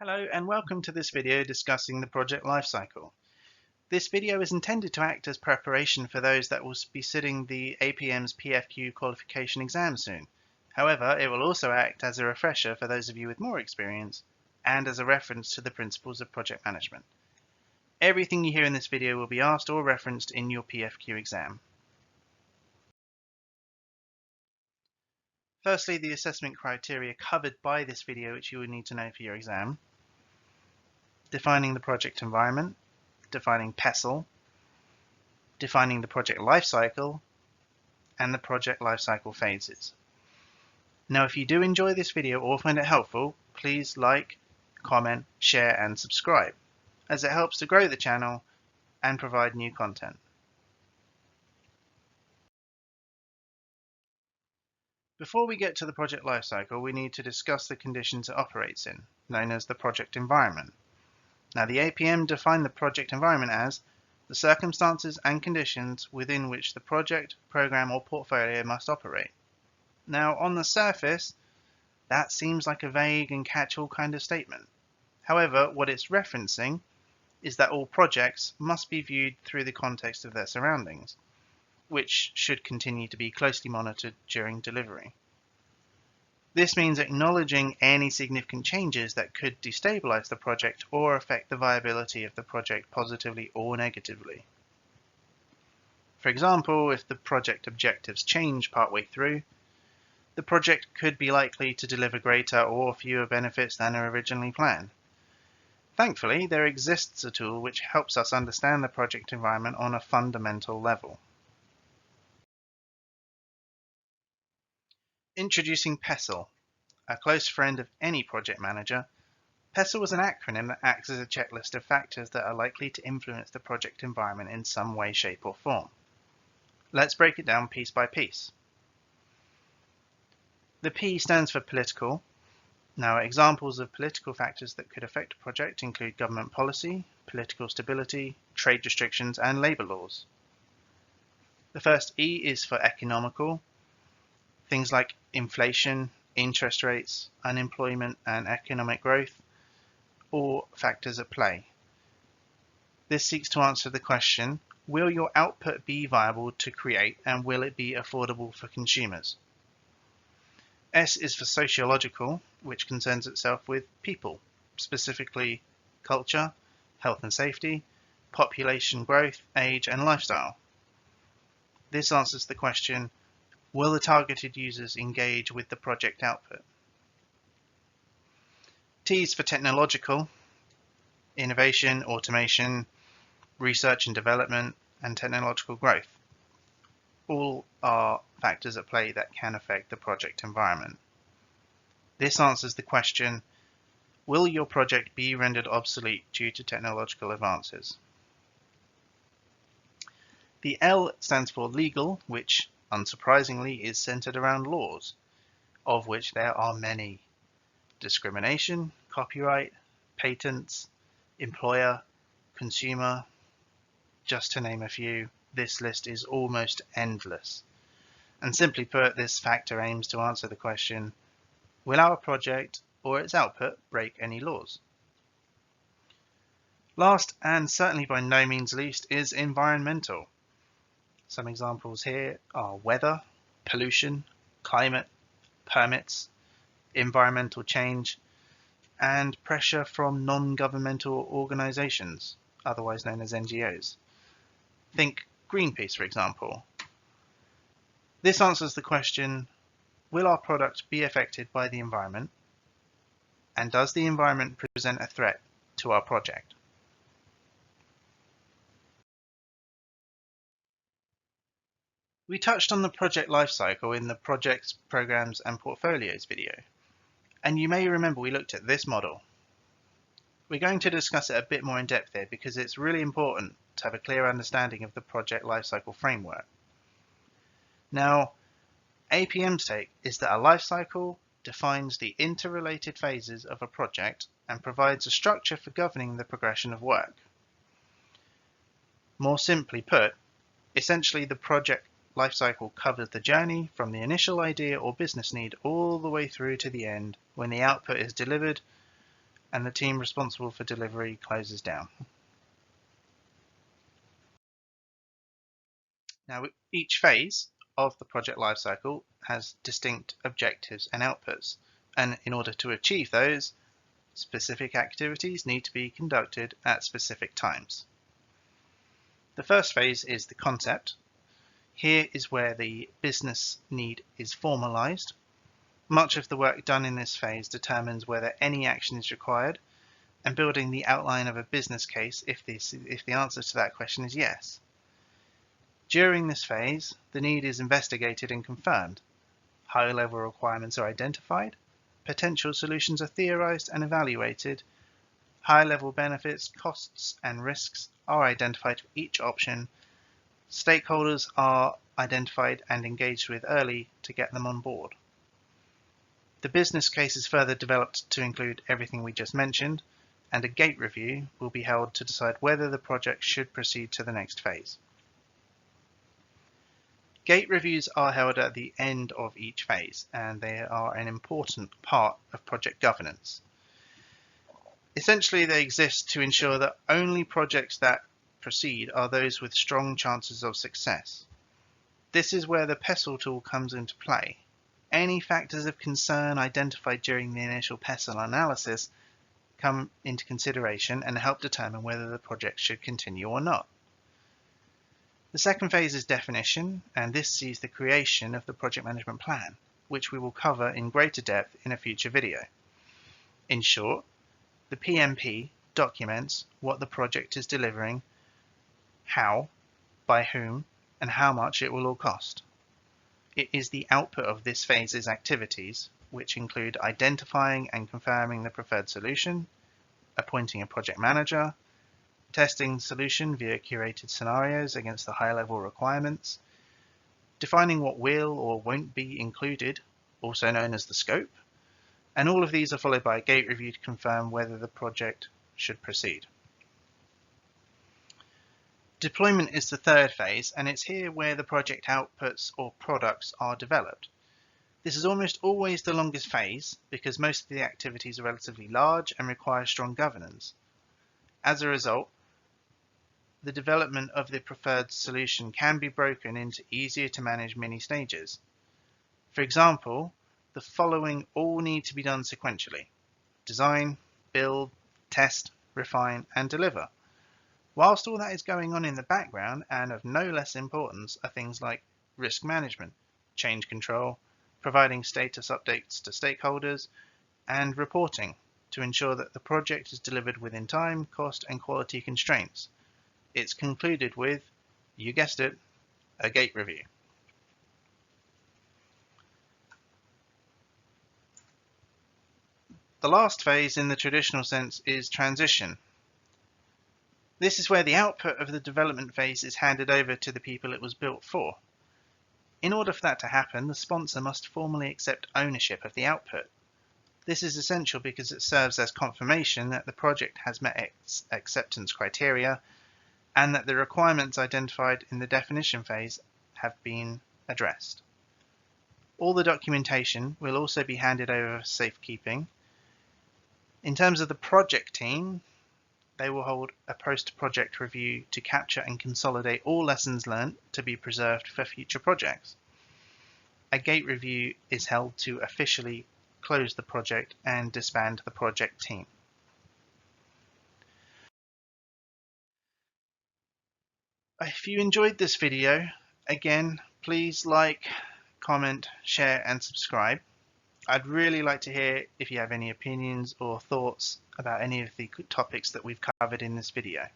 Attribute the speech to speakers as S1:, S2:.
S1: Hello and welcome to this video discussing the project lifecycle. This video is intended to act as preparation for those that will be sitting the APM's PFQ qualification exam soon. However, it will also act as a refresher for those of you with more experience and as a reference to the principles of project management. Everything you hear in this video will be asked or referenced in your PFQ exam. Firstly, the assessment criteria covered by this video which you would need to know for your exam. Defining the project environment, defining PESTLE, defining the project lifecycle, and the project lifecycle phases. Now, if you do enjoy this video or find it helpful, please like, comment, share, and subscribe, as it helps to grow the channel and provide new content. Before we get to the project lifecycle, we need to discuss the conditions it operates in, known as the project environment. Now, the APM defined the project environment as the circumstances and conditions within which the project, program, or portfolio must operate. Now, on the surface, that seems like a vague and catch-all kind of statement. However, what it's referencing is that all projects must be viewed through the context of their surroundings, which should continue to be closely monitored during delivery. This means acknowledging any significant changes that could destabilize the project or affect the viability of the project positively or negatively. For example, if the project objectives change partway through, the project could be likely to deliver greater or fewer benefits than originally planned. Thankfully, there exists a tool which helps us understand the project environment on a fundamental level. Introducing PESTLE. A close friend of any project manager, PESTLE is an acronym that acts as a checklist of factors that are likely to influence the project environment in some way, shape, or form. Let's break it down piece by piece. The P stands for political. Now, examples of political factors that could affect a project include government policy, political stability, trade restrictions, and labour laws. The first E is for economical. Things like inflation, interest rates, unemployment, and economic growth, or factors at play. This seeks to answer the question, will your output be viable to create and will it be affordable for consumers? S is for sociological, which concerns itself with people, specifically culture, health and safety, population growth, age, and lifestyle. This answers the question, will the targeted users engage with the project output? T is for technological, innovation, automation, research and development, and technological growth. All are factors at play that can affect the project environment. This answers the question, will your project be rendered obsolete due to technological advances? The L stands for legal, which unsurprisingly is centered around laws, of which there are many. Discrimination, copyright, patents, employer, consumer, just to name a few. This list is almost endless. And simply put, this factor aims to answer the question, will our project or its output break any laws? Last, and certainly by no means least, is environmental. Some examples here are weather, pollution, climate, permits, environmental change, and pressure from non-governmental organizations, otherwise known as NGOs. Think Greenpeace, for example. This answers the question, will our product be affected by the environment? And does the environment present a threat to our project? We touched on the project lifecycle in the projects, programs, and portfolios video, and you may remember we looked at this model. We're going to discuss it a bit more in depth here because it's really important to have a clear understanding of the project lifecycle framework. Now, APM's take is that a lifecycle defines the interrelated phases of a project and provides a structure for governing the progression of work. More simply put, essentially the project lifecycle covers the journey from the initial idea or business need all the way through to the end when the output is delivered and the team responsible for delivery closes down. Now, each phase of the project lifecycle has distinct objectives and outputs, and in order to achieve those, specific activities need to be conducted at specific times. The first phase is the concept. Here is where the business need is formalized. Much of the work done in this phase determines whether any action is required, and building the outline of a business case if the answer to that question is yes. During this phase, the need is investigated and confirmed. High-level requirements are identified, potential solutions are theorized and evaluated, high-level benefits, costs, and risks are identified for each option, stakeholders are identified and engaged with early to get them on board. The business case is further developed to include everything we just mentioned, and a gate review will be held to decide whether the project should proceed to the next phase. Gate reviews are held at the end of each phase, and they are an important part of project governance. Essentially, they exist to ensure that only projects that proceed are those with strong chances of success. This is where the PESTLE tool comes into play. Any factors of concern identified during the initial PESTLE analysis come into consideration and help determine whether the project should continue or not. The second phase is definition, and this sees the creation of the project management plan, which we will cover in greater depth in a future video. In short, the PMP documents what the project is delivering, how, by whom, and how much it will all cost. It is the output of this phase's activities, which include identifying and confirming the preferred solution, appointing a project manager, testing solution via curated scenarios against the high-level requirements, defining what will or won't be included, also known as the scope, and all of these are followed by a gate review to confirm whether the project should proceed. Deployment is the third phase, and it's here where the project outputs or products are developed. This is almost always the longest phase because most of the activities are relatively large and require strong governance. As a result, the development of the preferred solution can be broken into easier to manage mini stages. For example, the following all need to be done sequentially: design, build, test, refine, and deliver. Whilst all that is going on in the background, and of no less importance, are things like risk management, change control, providing status updates to stakeholders, and reporting to ensure that the project is delivered within time, cost, and quality constraints. It's concluded with, you guessed it, a gate review. The last phase in the traditional sense is transition. This is where the output of the development phase is handed over to the people it was built for. In order for that to happen, the sponsor must formally accept ownership of the output. This is essential because it serves as confirmation that the project has met its acceptance criteria and that the requirements identified in the definition phase have been addressed. All the documentation will also be handed over for safekeeping. In terms of the project team, they will hold a post-project review to capture and consolidate all lessons learned to be preserved for future projects. A gate review is held to officially close the project and disband the project team. If you enjoyed this video, again, please like, comment, share, and subscribe. I'd really like to hear if you have any opinions or thoughts about any of the topics that we've covered in this video.